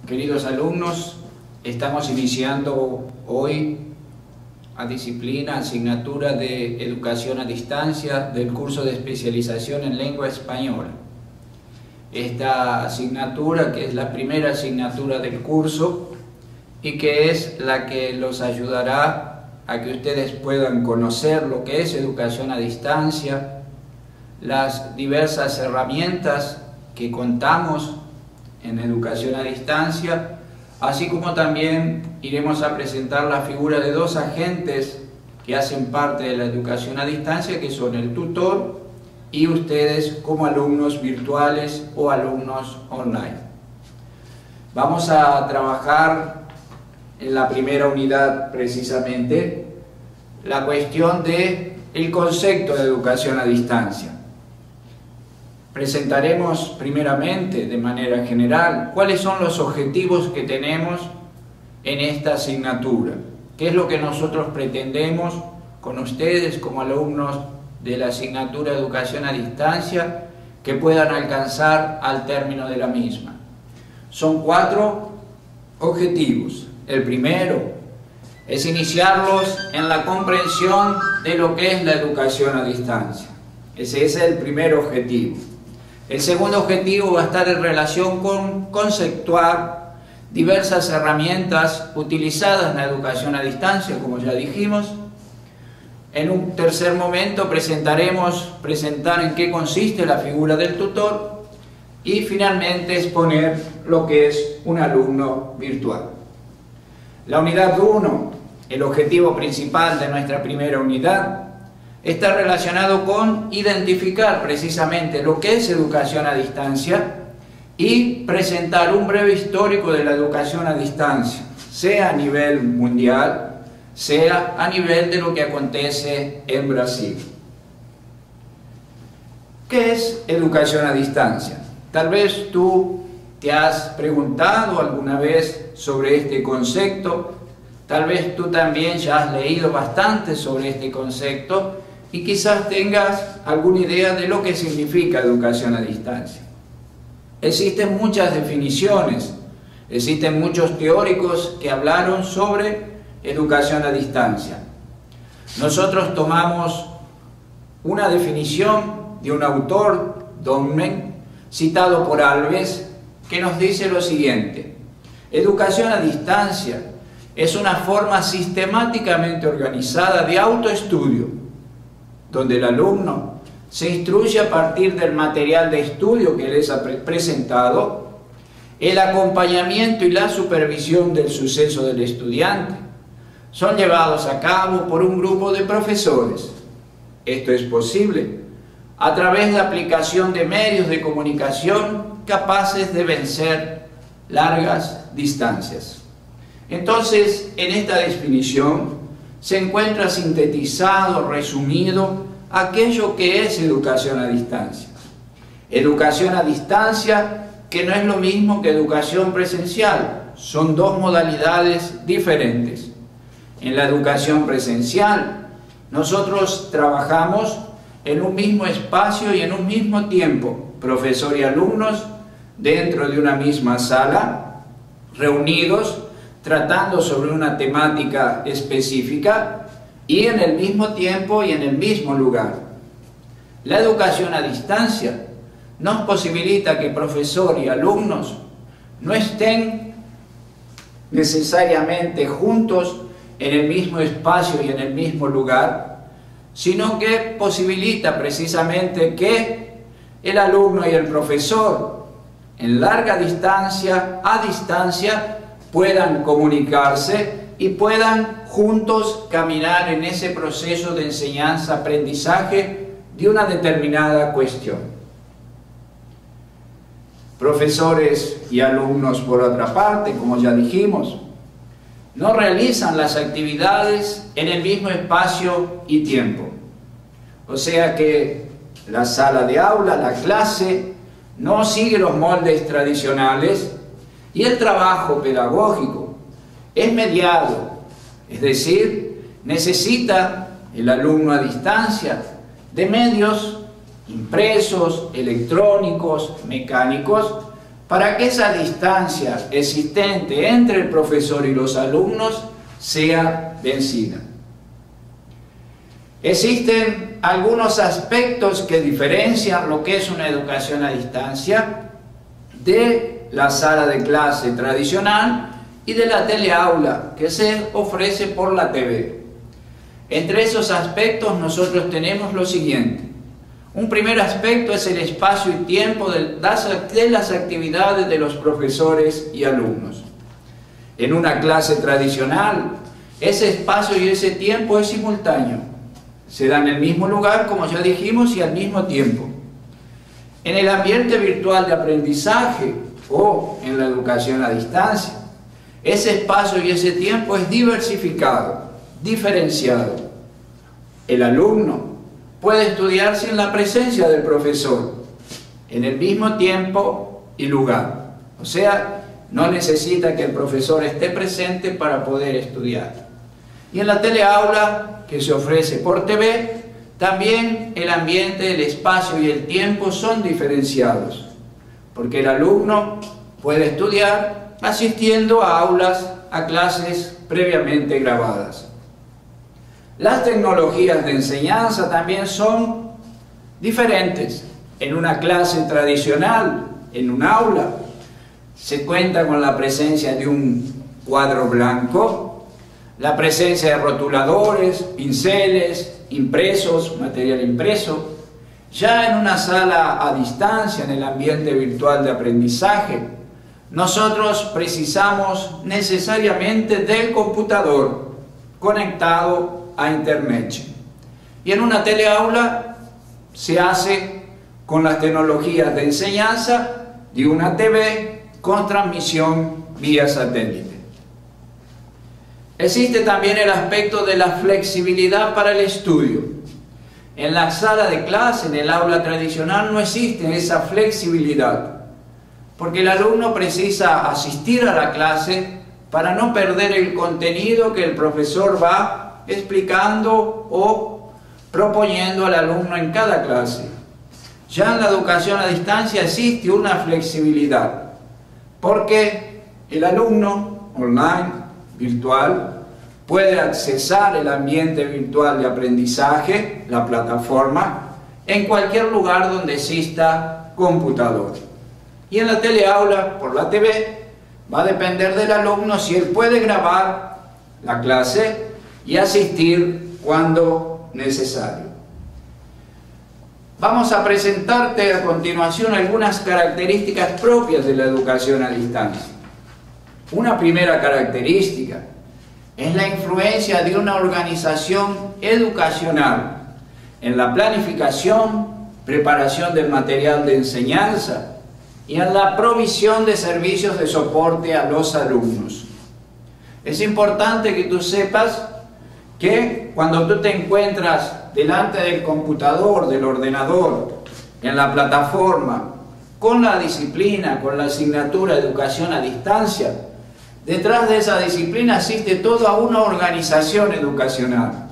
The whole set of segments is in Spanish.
Queridos alumnos, estamos iniciando hoy asignatura de Educación a Distancia del curso de especialización en lengua española. Esta asignatura, que es la primera asignatura del curso y que es la que los ayudará a que ustedes puedan conocer lo que es educación a distancia, las diversas herramientas que contamos en educación a distancia, así como también iremos a presentar la figura de dos agentes que hacen parte de la educación a distancia, que son el tutor y ustedes como alumnos virtuales o alumnos online. Vamos a trabajar en la primera unidad precisamente la cuestión del concepto de educación a distancia. Presentaremos primeramente, de manera general, cuáles son los objetivos que tenemos en esta asignatura, qué es lo que nosotros pretendemos con ustedes como alumnos de la asignatura de educación a distancia que puedan alcanzar al término de la misma. Son 4 objetivos. El primero es iniciarlos en la comprensión de lo que es la educación a distancia. Ese es el primer objetivo. El segundo objetivo va a estar en relación con conceptuar diversas herramientas utilizadas en la educación a distancia, como ya dijimos. En un tercer momento presentar en qué consiste la figura del tutor y finalmente exponer lo que es un alumno virtual. La unidad 1, el objetivo principal de nuestra primera unidad, está relacionado con identificar precisamente lo que es educación a distancia y presentar un breve histórico de la educación a distancia, sea a nivel mundial, sea a nivel de lo que acontece en Brasil. ¿Qué es educación a distancia? Tal vez tú te has preguntado alguna vez sobre este concepto, tal vez tú también ya has leído bastante sobre este concepto y quizás tengas alguna idea de lo que significa educación a distancia. Existen muchas definiciones, existen muchos teóricos que hablaron sobre educación a distancia. Nosotros tomamos una definición de un autor, Donmen, citado por Alves, que nos dice lo siguiente: educación a distancia es una forma sistemáticamente organizada de autoestudio, donde el alumno se instruye a partir del material de estudio que les ha presentado, el acompañamiento y la supervisión del suceso del estudiante son llevados a cabo por un grupo de profesores. Esto es posible a través de la aplicación de medios de comunicación capaces de vencer largas distancias. Entonces, en esta definición se encuentra sintetizado, resumido, aquello que es educación a distancia. Educación a distancia, que no es lo mismo que educación presencial, son dos modalidades diferentes. En la educación presencial, nosotros trabajamos en un mismo espacio y en un mismo tiempo, profesor y alumnos, dentro de una misma sala, reunidos, tratando sobre una temática específica y en el mismo tiempo y en el mismo lugar. La educación a distancia nos posibilita que profesor y alumnos no estén necesariamente juntos en el mismo espacio y en el mismo lugar, sino que posibilita precisamente que el alumno y el profesor en larga distancia, a distancia, puedan comunicarse y puedan juntos caminar en ese proceso de enseñanza-aprendizaje de una determinada cuestión. Profesores y alumnos, por otra parte, como ya dijimos, no realizan las actividades en el mismo espacio y tiempo. O sea que la sala de aula, la clase, no sigue los moldes tradicionales y el trabajo pedagógico es mediado, es decir, necesita el alumno a distancia de medios impresos, electrónicos, mecánicos, para que esa distancia existente entre el profesor y los alumnos sea vencida. Existen algunos aspectos que diferencian lo que es una educación a distancia de la sala de clase tradicional y de la teleaula que se ofrece por la TV. Entre esos aspectos nosotros tenemos lo siguiente. Un primer aspecto es el espacio y tiempo de las actividades de los profesores y alumnos. En una clase tradicional, ese espacio y ese tiempo es simultáneo. Se da en el mismo lugar, como ya dijimos, y al mismo tiempo. En el ambiente virtual de aprendizaje o en la educación a distancia, ese espacio y ese tiempo es diversificado, diferenciado. El alumno puede estudiar sin la presencia del profesor, en el mismo tiempo y lugar. O sea, no necesita que el profesor esté presente para poder estudiar. Y en la teleaula, que se ofrece por TV, también el ambiente, el espacio y el tiempo son diferenciados, porque el alumno puede estudiar asistiendo a aulas, a clases previamente grabadas. Las tecnologías de enseñanza también son diferentes. En una clase tradicional, en un aula, se cuenta con la presencia de un cuadro blanco, la presencia de rotuladores, pinceles, impresos, material impreso. Ya en una sala a distancia, en el ambiente virtual de aprendizaje, nosotros precisamos necesariamente del computador conectado a Internet. Y en una teleaula se hace con las tecnologías de enseñanza de una TV con transmisión vía satélite. Existe también el aspecto de la flexibilidad para el estudio. En la sala de clase, en el aula tradicional, no existe esa flexibilidad, porque el alumno precisa asistir a la clase para no perder el contenido que el profesor va explicando o proponiendo al alumno en cada clase. Ya en la educación a distancia existe una flexibilidad, porque el alumno online, virtual, puede accesar el ambiente virtual de aprendizaje, la plataforma, en cualquier lugar donde exista computador. Y en la teleaula, por la TV, va a depender del alumno si él puede grabar la clase y asistir cuando necesario. Vamos a presentarte a continuación algunas características propias de la educación a distancia. Una primera característica es la influencia de una organización educacional en la planificación, preparación del material de enseñanza y en la provisión de servicios de soporte a los alumnos. Es importante que tú sepas que cuando tú te encuentras delante del computador, del ordenador, en la plataforma, con la disciplina, con la asignatura de educación a distancia, detrás de esa disciplina existe toda una organización educacional.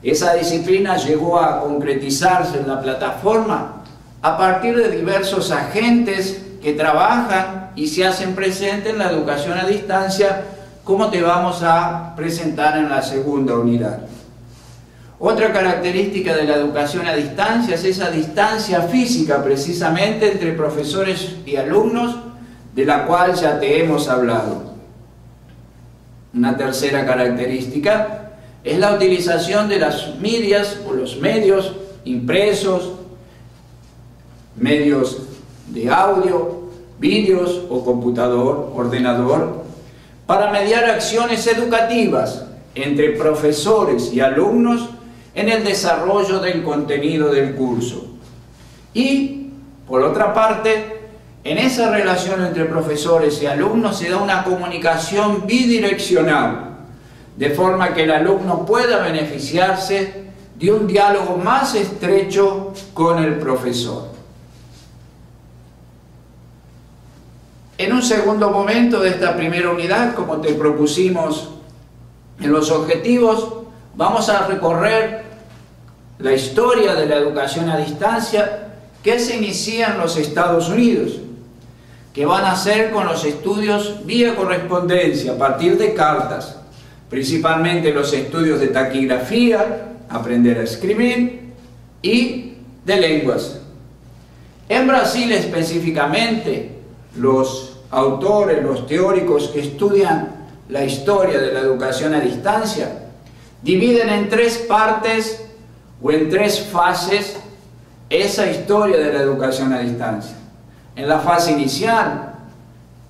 Esa disciplina llegó a concretizarse en la plataforma a partir de diversos agentes que trabajan y se hacen presentes en la educación a distancia, como te vamos a presentar en la segunda unidad. Otra característica de la educación a distancia es esa distancia física precisamente entre profesores y alumnos, de la cual ya te hemos hablado. Una tercera característica es la utilización de las medias o los medios impresos, medios de audio, vídeos o computador, ordenador, para mediar acciones educativas entre profesores y alumnos en el desarrollo del contenido del curso. Y, por otra parte, en esa relación entre profesores y alumnos se da una comunicación bidireccional, de forma que el alumno pueda beneficiarse de un diálogo más estrecho con el profesor. En un segundo momento de esta primera unidad, como te propusimos en los objetivos, vamos a recorrer la historia de la educación a distancia que se inicia en los Estados Unidos. que van a hacer con los estudios vía correspondencia, a partir de cartas, principalmente los estudios de taquigrafía, aprender a escribir, y de lenguas. En Brasil específicamente, los autores, los teóricos que estudian la historia de la educación a distancia, dividen en tres partes o en tres fases esa historia de la educación a distancia. En la fase inicial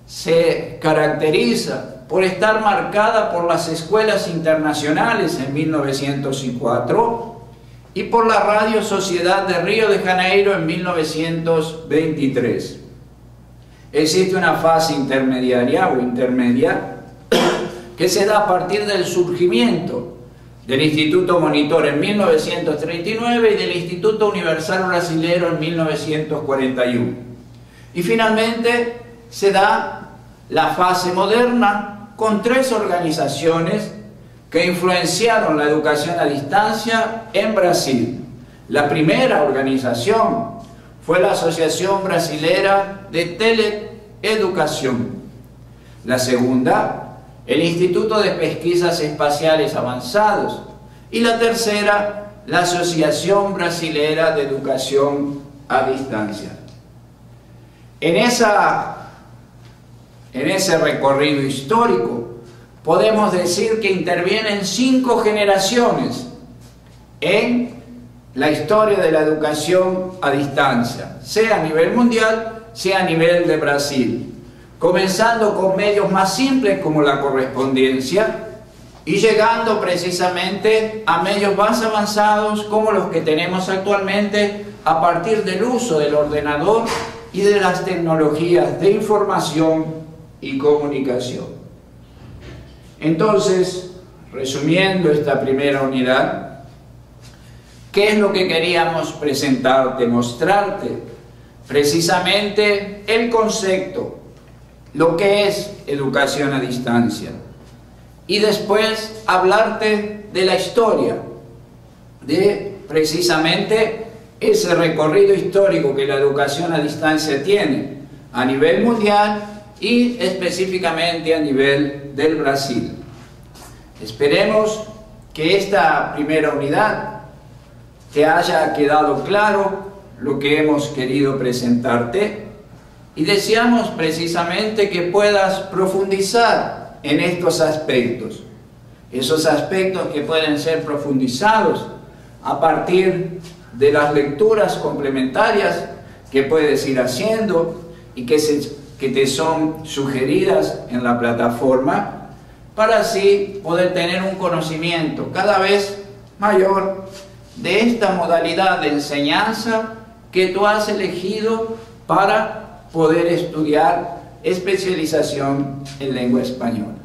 se caracteriza por estar marcada por las escuelas internacionales en 1904 y por la Radio Sociedad de Río de Janeiro en 1923. Existe una fase intermediaria o intermedia que se da a partir del surgimiento del Instituto Monitor en 1939 y del Instituto Universal Brasilero en 1941. Y finalmente se da la fase moderna con tres organizaciones que influenciaron la educación a distancia en Brasil. La primera organización fue la Asociación Brasilera de Teleeducación. La segunda, el Instituto de Pesquisas Espaciales Avanzados. Y la tercera, la Asociación Brasilera de Educación a Distancia. En ese recorrido histórico, podemos decir que intervienen 5 generaciones en la historia de la educación a distancia, sea a nivel mundial, sea a nivel de Brasil. Comenzando con medios más simples como la correspondencia y llegando precisamente a medios más avanzados como los que tenemos actualmente a partir del uso del ordenador y de las tecnologías de información y comunicación. Entonces, resumiendo esta primera unidad, ¿qué es lo que queríamos presentarte, mostrarte? Precisamente el concepto, lo que es educación a distancia, y después hablarte de la historia, de precisamente ese recorrido histórico que la educación a distancia tiene a nivel mundial y específicamente a nivel del Brasil. Esperemos que esta primera unidad te haya quedado claro lo que hemos querido presentarte. Y deseamos precisamente que puedas profundizar en estos aspectos. Esos aspectos que pueden ser profundizados a partir de las lecturas complementarias que puedes ir haciendo y que te son sugeridas en la plataforma, para así poder tener un conocimiento cada vez mayor de esta modalidad de enseñanza que tú has elegido para poder estudiar especialización en lengua española.